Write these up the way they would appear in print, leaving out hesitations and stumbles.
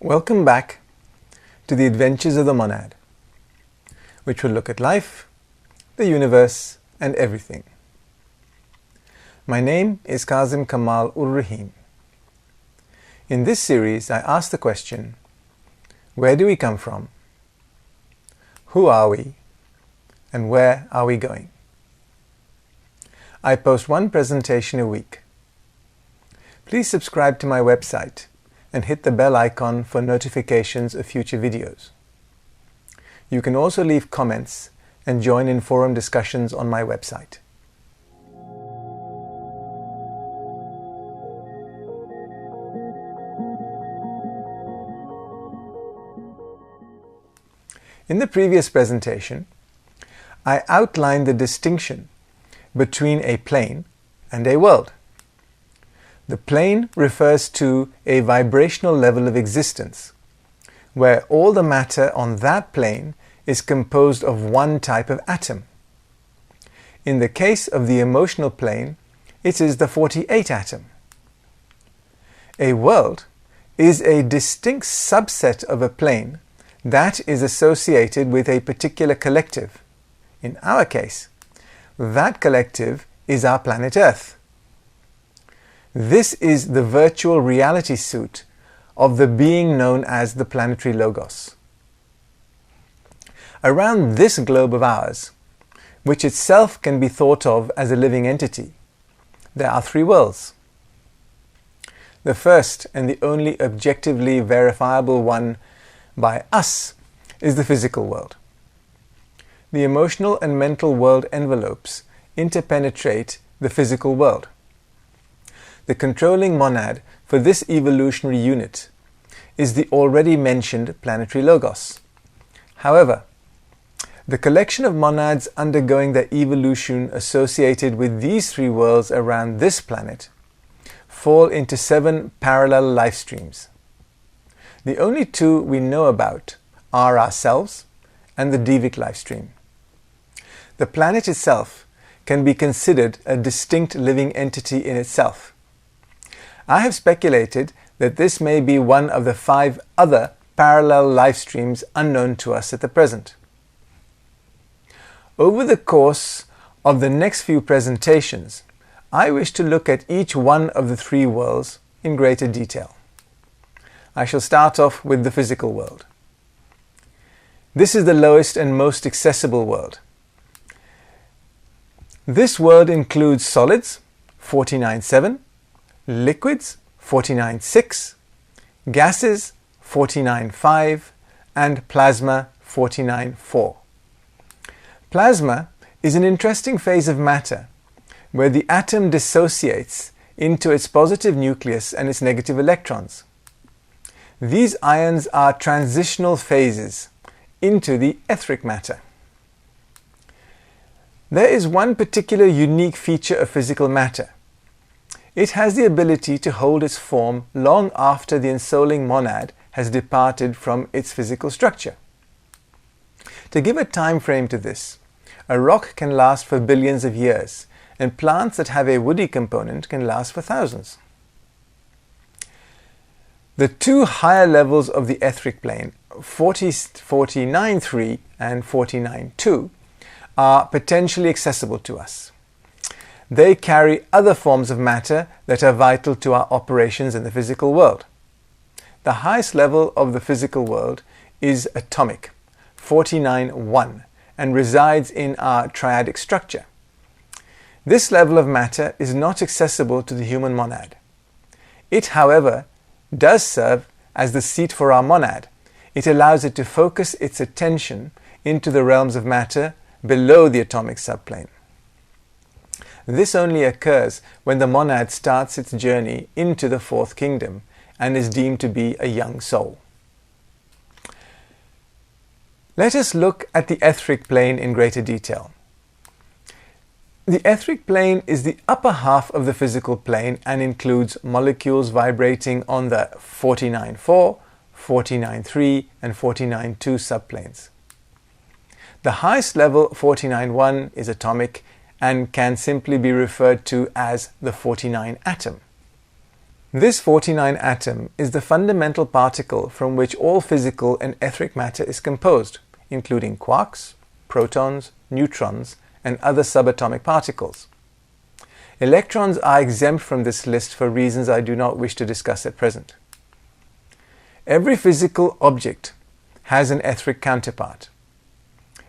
Welcome back to the Adventures of the Monad, which will look at life, the universe, and everything. My name is Kazim Kamal-ur-Rahim. In this series, I ask the question, where do we come from? Who are we? And where are we going? I post one presentation a week. Please subscribe to my website and hit the bell icon for notifications of future videos. You can also leave comments and join in forum discussions on my website. In the previous presentation, I outlined the distinction between a plane and a world. The plane refers to a vibrational level of existence, where all the matter on that plane is composed of one type of atom. In the case of the emotional plane, it is the 48 atom. A world is a distinct subset of a plane that is associated with a particular collective. In our case, that collective is our planet Earth. This is the virtual reality suit of the being known as the planetary logos. Around this globe of ours, which itself can be thought of as a living entity, there are three worlds. The first and the only objectively verifiable one by us is the physical world. The emotional and mental world envelopes interpenetrate the physical world. The controlling monad for this evolutionary unit is the already mentioned planetary logos. However, the collection of monads undergoing their evolution associated with these three worlds around this planet fall into 7 parallel life streams. The only two we know about are ourselves and the Devic life stream. The planet itself can be considered a distinct living entity in itself. I have speculated that this may be one of the 5 other parallel life streams unknown to us at the present. Over the course of the next few presentations, I wish to look at each one of the 3 worlds in greater detail. I shall start off with the physical world. This is the lowest and most accessible world. This world includes solids, 49.7, liquids, 49.6, gases, 49.5, and plasma, 49.4. Plasma is an interesting phase of matter where the atom dissociates into its positive nucleus and its negative electrons. These ions are transitional phases into the etheric matter. There is one particular unique feature of physical matter. It has the ability to hold its form long after the ensouling monad has departed from its physical structure. To give a time frame to this, a rock can last for billions of years, and plants that have a woody component can last for thousands. The 2 higher levels of the etheric plane, 49.3 and 49.2, are potentially accessible to us. They carry other forms of matter that are vital to our operations in the physical world. The highest level of the physical world is atomic, 49.1, and resides in our triadic structure. This level of matter is not accessible to the human monad. It, however, does serve as the seat for our monad. It allows it to focus its attention into the realms of matter below the atomic subplane. This only occurs when the monad starts its journey into the 4th kingdom and is deemed to be a young soul. Let us look at the etheric plane in greater detail. The etheric plane is the upper half of the physical plane and includes molecules vibrating on the 49.4, 49.3 and 49.2 subplanes. The highest level, 49.1, is atomic and can simply be referred to as the 49 atom. This 49 atom is the fundamental particle from which all physical and etheric matter is composed, including quarks, protons, neutrons, and other subatomic particles. Electrons are exempt from this list for reasons I do not wish to discuss at present. Every physical object has an etheric counterpart.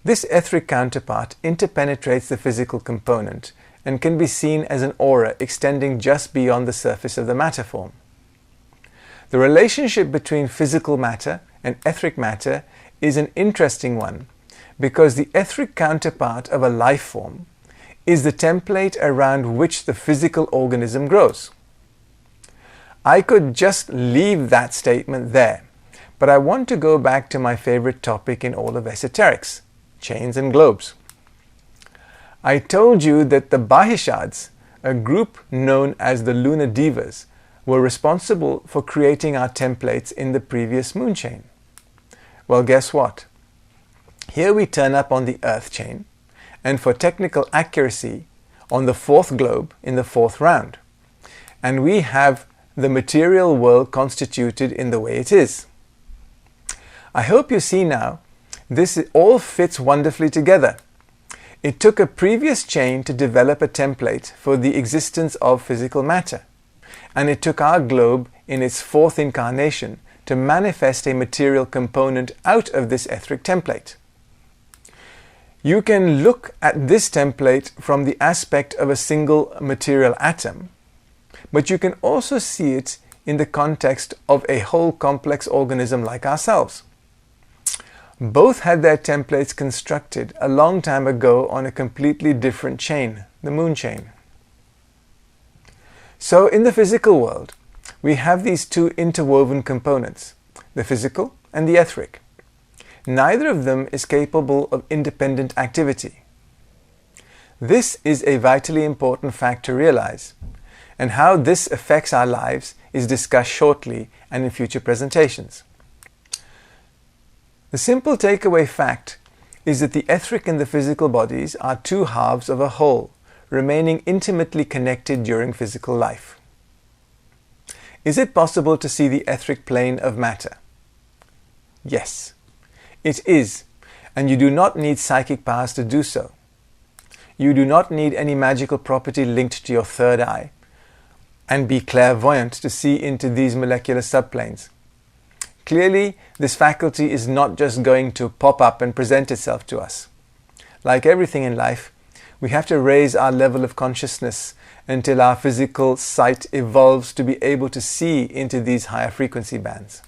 This etheric counterpart interpenetrates the physical component and can be seen as an aura extending just beyond the surface of the matter form. The relationship between physical matter and etheric matter is an interesting one because the etheric counterpart of a life form is the template around which the physical organism grows. I could just leave that statement there, but I want to go back to my favorite topic in all of esoterics, chains and globes. I told you that the Bahishads, a group known as the lunar Devas, were responsible for creating our templates in the previous moon chain. Well, guess what? Here we turn up on the Earth chain, and for technical accuracy, on the fourth globe in the fourth round. And we have the material world constituted in the way it is. I hope you see now, this all fits wonderfully together. It took a previous chain to develop a template for the existence of physical matter, and it took our globe in its fourth incarnation to manifest a material component out of this etheric template. You can look at this template from the aspect of a single material atom, but you can also see it in the context of a whole complex organism like ourselves. Both had their templates constructed a long time ago on a completely different chain, the moon chain. So in the physical world, we have these two interwoven components, the physical and the etheric. Neither of them is capable of independent activity. This is a vitally important fact to realize, and how this affects our lives is discussed shortly and in future presentations. The simple takeaway fact is that the etheric and the physical bodies are two halves of a whole, remaining intimately connected during physical life. Is it possible to see the etheric plane of matter? Yes, it is, and you do not need psychic powers to do so. You do not need any magical property linked to your third eye and be clairvoyant to see into these molecular subplanes. Clearly, this faculty is not just going to pop up and present itself to us. Like everything in life, we have to raise our level of consciousness until our physical sight evolves to be able to see into these higher frequency bands.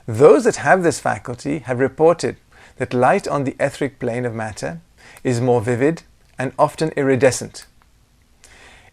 Those that have this faculty have reported that light on the etheric plane of matter is more vivid and often iridescent.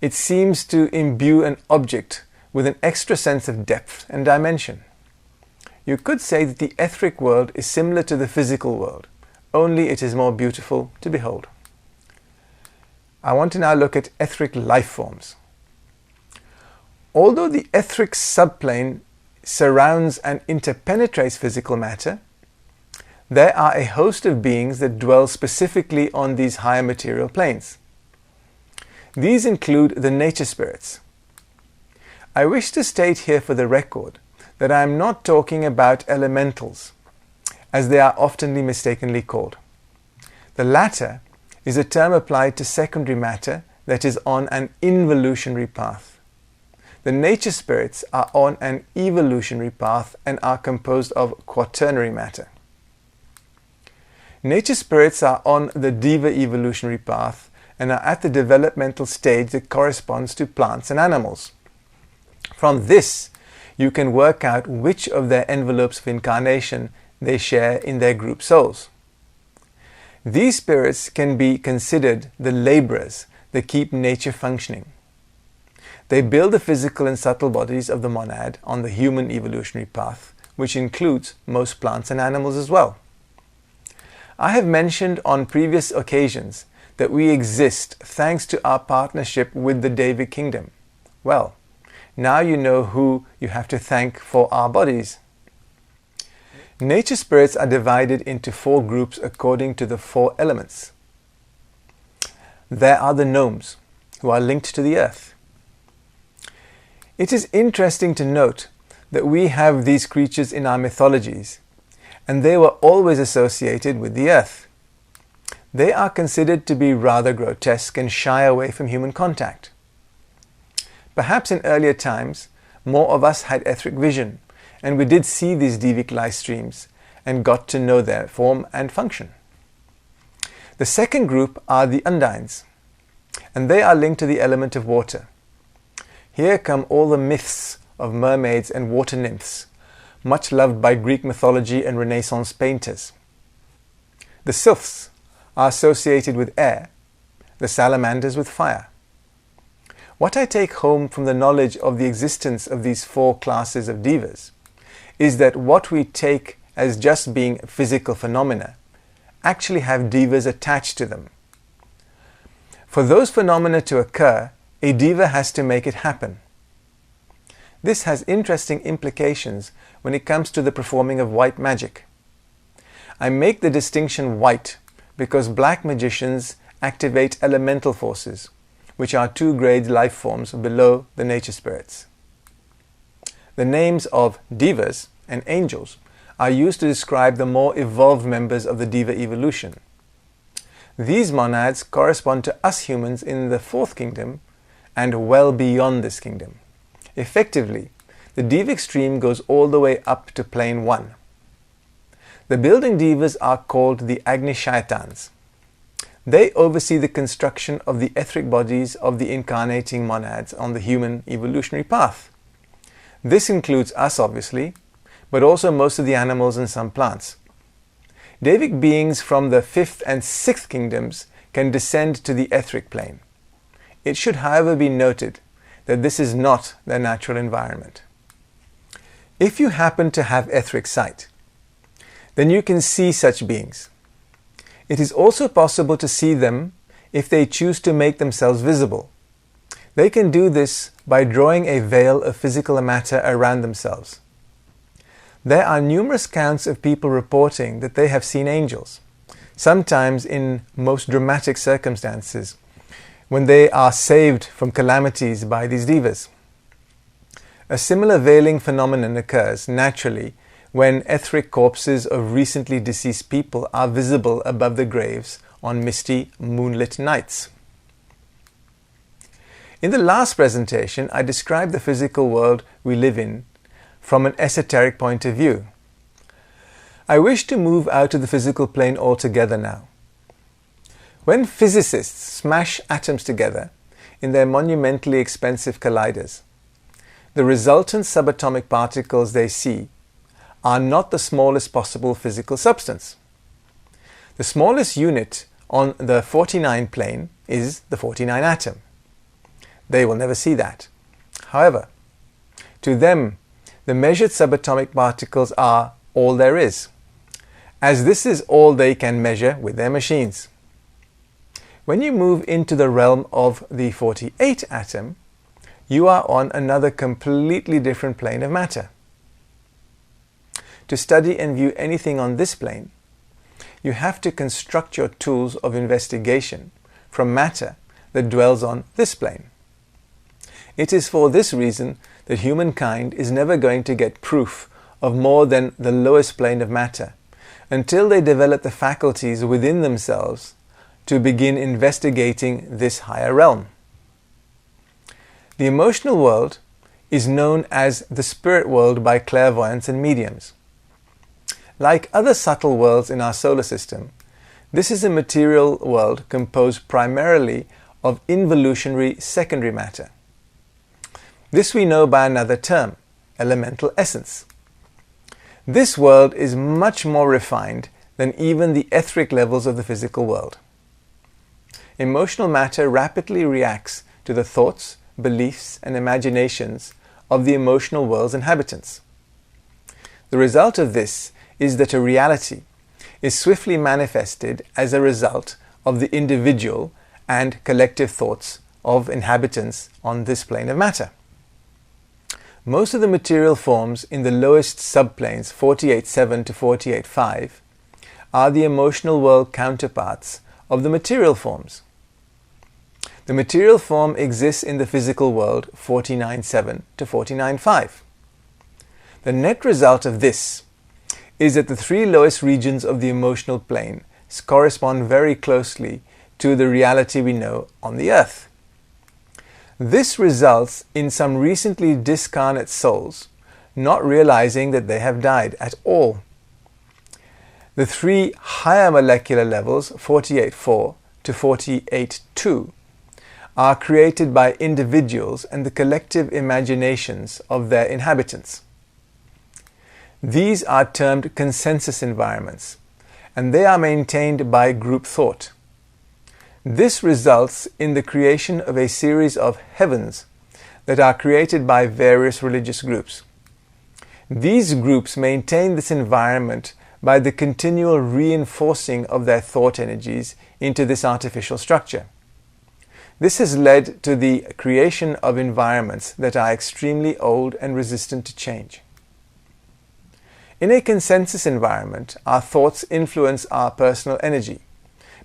It seems to imbue an object with an extra sense of depth and dimension. You could say that the etheric world is similar to the physical world, only it is more beautiful to behold. I want to now look at etheric life forms. Although the etheric subplane surrounds and interpenetrates physical matter, there are a host of beings that dwell specifically on these higher material planes. These include the nature spirits. I wish to state here for the record that I am not talking about elementals, as they are often mistakenly called. The latter is a term applied to secondary matter that is on an involutionary path. The nature spirits are on an evolutionary path and are composed of quaternary matter. Nature spirits are on the Deva evolutionary path and are at the developmental stage that corresponds to plants and animals. From this, you can work out which of their envelopes of incarnation they share in their group souls. These spirits can be considered the laborers that keep nature functioning. They build the physical and subtle bodies of the monad on the human evolutionary path, which includes most plants and animals as well. I have mentioned on previous occasions that we exist thanks to our partnership with the Devic kingdom. Well, now you know who you have to thank for our bodies. Nature spirits are divided into 4 groups according to the 4 elements. There are the gnomes, who are linked to the earth. It is interesting to note that we have these creatures in our mythologies, and they were always associated with the earth. They are considered to be rather grotesque and shy away from human contact. Perhaps in earlier times, more of us had etheric vision, and we did see these devic light streams and got to know their form and function. The second group are the undines, and they are linked to the element of water. Here come all the myths of mermaids and water nymphs, much loved by Greek mythology and Renaissance painters. The sylphs are associated with air, the salamanders with fire. What I take home from the knowledge of the existence of these four classes of devas is that what we take as just being physical phenomena actually have devas attached to them. For those phenomena to occur, a deva has to make it happen. This has interesting implications when it comes to the performing of white magic. I make the distinction white because black magicians activate elemental forces, which are 2-grade life forms below the nature spirits. The names of devas and angels are used to describe the more evolved members of the deva evolution. These monads correspond to us humans in the fourth kingdom and well beyond this kingdom. Effectively, the devic stream goes all the way up to plane 1. The building devas are called the Agni-Shaitans. They oversee the construction of the etheric bodies of the incarnating monads on the human evolutionary path. This includes us, obviously, but also most of the animals and some plants. Devic beings from the 5th and 6th kingdoms can descend to the etheric plane. It should, however, be noted that this is not their natural environment. If you happen to have etheric sight, then you can see such beings. It is also possible to see them if they choose to make themselves visible. They can do this by drawing a veil of physical matter around themselves. There are numerous accounts of people reporting that they have seen angels, sometimes in most dramatic circumstances, when they are saved from calamities by these devas. A similar veiling phenomenon occurs naturally when etheric corpses of recently deceased people are visible above the graves on misty, moonlit nights. In the last presentation, I described the physical world we live in from an esoteric point of view. I wish to move out of the physical plane altogether now. When physicists smash atoms together in their monumentally expensive colliders, the resultant subatomic particles they see are not the smallest possible physical substance. The smallest unit on the 49 plane is the 49 atom. They will never see that. However, to them, the measured subatomic particles are all there is, as this is all they can measure with their machines. When you move into the realm of the 48 atom, you are on another completely different plane of matter. To study and view anything on this plane, you have to construct your tools of investigation from matter that dwells on this plane. It is for this reason that humankind is never going to get proof of more than the lowest plane of matter until they develop the faculties within themselves to begin investigating this higher realm. The emotional world is known as the spirit world by clairvoyants and mediums. Like other subtle worlds in our solar system, this is a material world composed primarily of involutionary secondary matter. This we know by another term, elemental essence. This world is much more refined than even the etheric levels of the physical world. Emotional matter rapidly reacts to the thoughts, beliefs, and imaginations of the emotional world's inhabitants. The result of this is that a reality is swiftly manifested as a result of the individual and collective thoughts of inhabitants on this plane of matter. Most of the material forms in the lowest subplanes 48.7 to 48.5 are the emotional world counterparts of the material forms. The material form exists in the physical world 49.7 to 49.5. The net result of this is that the three lowest regions of the emotional plane correspond very closely to the reality we know on the earth. This results in some recently discarnate souls not realizing that they have died at all. The three higher molecular levels, 48.4 to 48.2, are created by individuals and the collective imaginations of their inhabitants. These are termed consensus environments, and they are maintained by group thought. This results in the creation of a series of heavens that are created by various religious groups. These groups maintain this environment by the continual reinforcing of their thought energies into this artificial structure. This has led to the creation of environments that are extremely old and resistant to change. In a consensus environment, our thoughts influence our personal energy,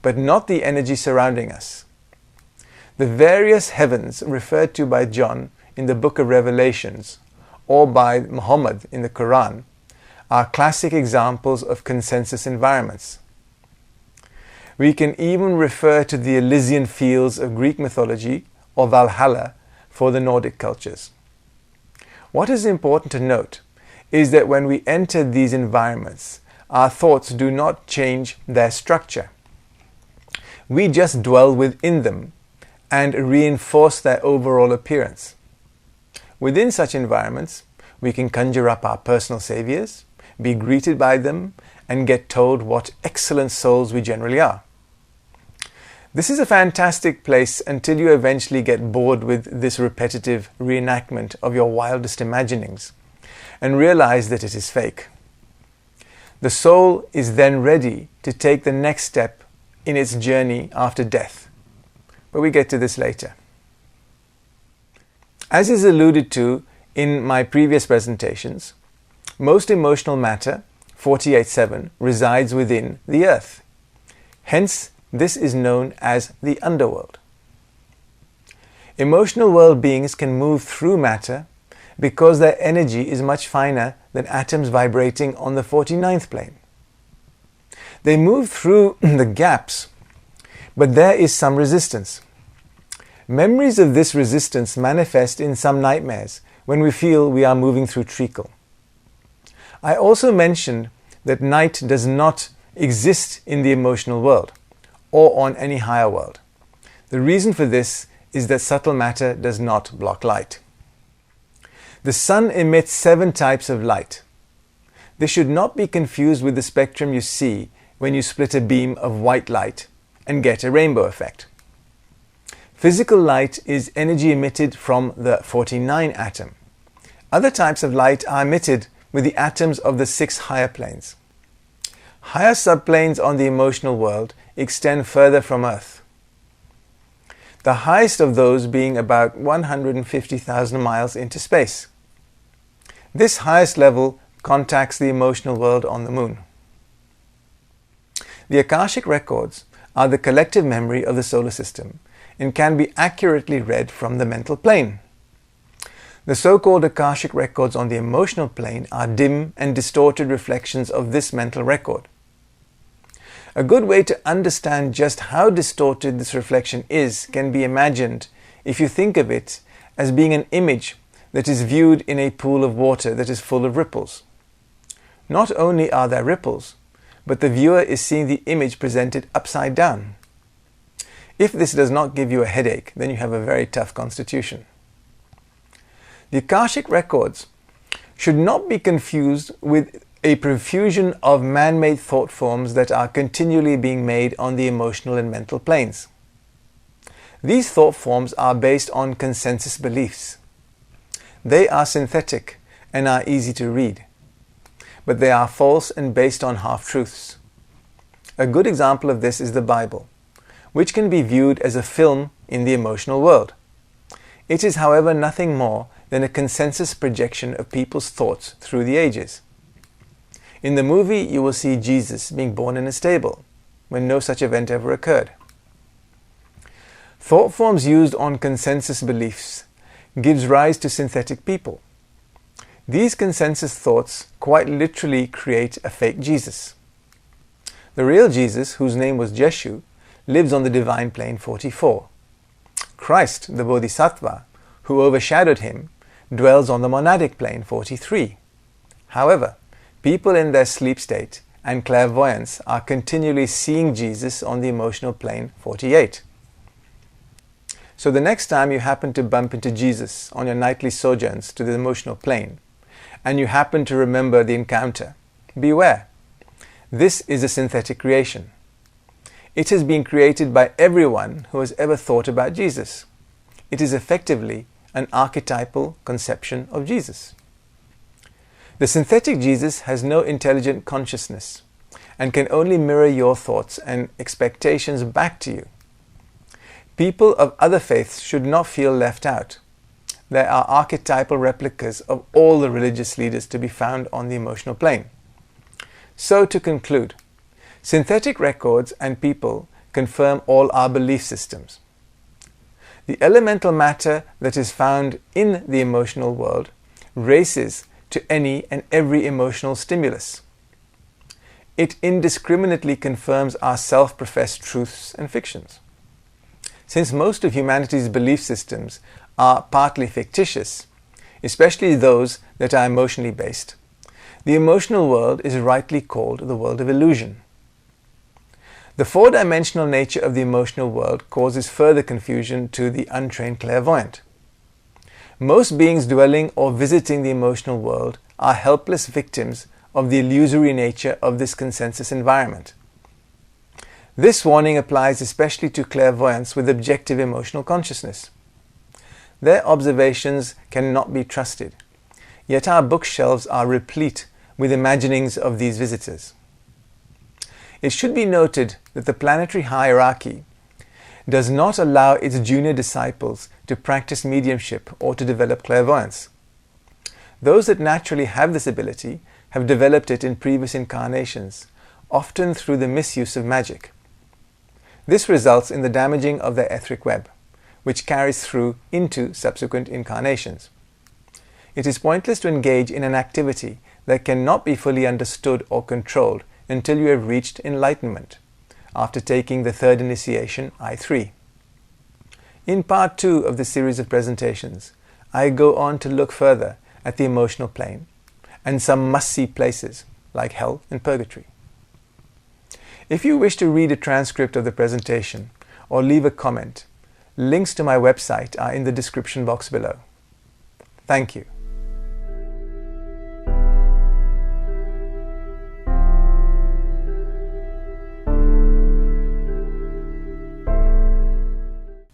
but not the energy surrounding us. The various heavens referred to by John in the book of Revelations or by Muhammad in the Quran are classic examples of consensus environments. We can even refer to the Elysian fields of Greek mythology or Valhalla for the Nordic cultures. What is important to note is that when we enter these environments, our thoughts do not change their structure. We just dwell within them and reinforce their overall appearance. Within such environments, we can conjure up our personal saviors, be greeted by them, and get told what excellent souls we generally are. This is a fantastic place until you eventually get bored with this repetitive reenactment of your wildest imaginings and realize that it is fake. The soul is then ready to take the next step in its journey after death. But we get to this later. As is alluded to in my previous presentations, most emotional matter, 48.7, resides within the earth. Hence, this is known as the underworld. Emotional world beings can move through matter because their energy is much finer than atoms vibrating on the 49th plane. They move through the gaps, but there is some resistance. Memories of this resistance manifest in some nightmares when we feel we are moving through treacle. I also mentioned that night does not exist in the emotional world or on any higher world. The reason for this is that subtle matter does not block light. The sun emits 7 types of light. This should not be confused with the spectrum you see when you split a beam of white light and get a rainbow effect. Physical light is energy emitted from the 49 atom. Other types of light are emitted with the atoms of the 6 higher planes. Higher subplanes on the emotional world extend further from Earth. The highest of those being about 150,000 miles into space. This highest level contacts the emotional world on the moon. The Akashic records are the collective memory of the solar system and can be accurately read from the mental plane. The so-called Akashic records on the emotional plane are dim and distorted reflections of this mental record. A good way to understand just how distorted this reflection is can be imagined if you think of it as being an image that is viewed in a pool of water that is full of ripples. Not only are there ripples, but the viewer is seeing the image presented upside down. If this does not give you a headache, then you have a very tough constitution. The Akashic records should not be confused with a profusion of man-made thought forms that are continually being made on the emotional and mental planes. These thought forms are based on consensus beliefs. They are synthetic and are easy to read, but they are false and based on half-truths. A good example of this is the Bible, which can be viewed as a film in the emotional world. It is, however, nothing more than a consensus projection of people's thoughts through the ages. In the movie, you will see Jesus being born in a stable, when no such event ever occurred. Thought forms used on consensus beliefs gives rise to synthetic people. These consensus thoughts quite literally create a fake Jesus. The real Jesus, whose name was Jeshu, lives on the divine plane 44. Christ, the Bodhisattva, who overshadowed him, dwells on the monadic plane 43. However, people in their sleep state and clairvoyance are continually seeing Jesus on the emotional plane 48. So the next time you happen to bump into Jesus on your nightly sojourns to the emotional plane, and you happen to remember the encounter, beware. This is a synthetic creation. It has been created by everyone who has ever thought about Jesus. It is effectively an archetypal conception of Jesus. The synthetic Jesus has no intelligent consciousness and can only mirror your thoughts and expectations back to you. People of other faiths should not feel left out. There are archetypal replicas of all the religious leaders to be found on the emotional plane. So to conclude, synthetic records and people confirm all our belief systems. The elemental matter that is found in the emotional world races to any and every emotional stimulus. It indiscriminately confirms our self-professed truths and fictions. Since most of humanity's belief systems are partly fictitious, especially those that are emotionally based, the emotional world is rightly called the world of illusion. The four-dimensional nature of the emotional world causes further confusion to the untrained clairvoyant. Most beings dwelling or visiting the emotional world are helpless victims of the illusory nature of this consensus environment. This warning applies especially to clairvoyants with objective emotional consciousness. Their observations cannot be trusted, yet our bookshelves are replete with imaginings of these visitors. It should be noted that the planetary hierarchy does not allow its junior disciples to practice mediumship or to develop clairvoyance. Those that naturally have this ability have developed it in previous incarnations, often through the misuse of magic. This results in the damaging of their etheric web, which carries through into subsequent incarnations. It is pointless to engage in an activity that cannot be fully understood or controlled until you have reached enlightenment, after taking the third initiation, I3. In part 2 of this series of presentations, I go on to look further at the emotional plane and some must-see places like hell and purgatory. If you wish to read a transcript of the presentation or leave a comment, links to my website are in the description box below. Thank you.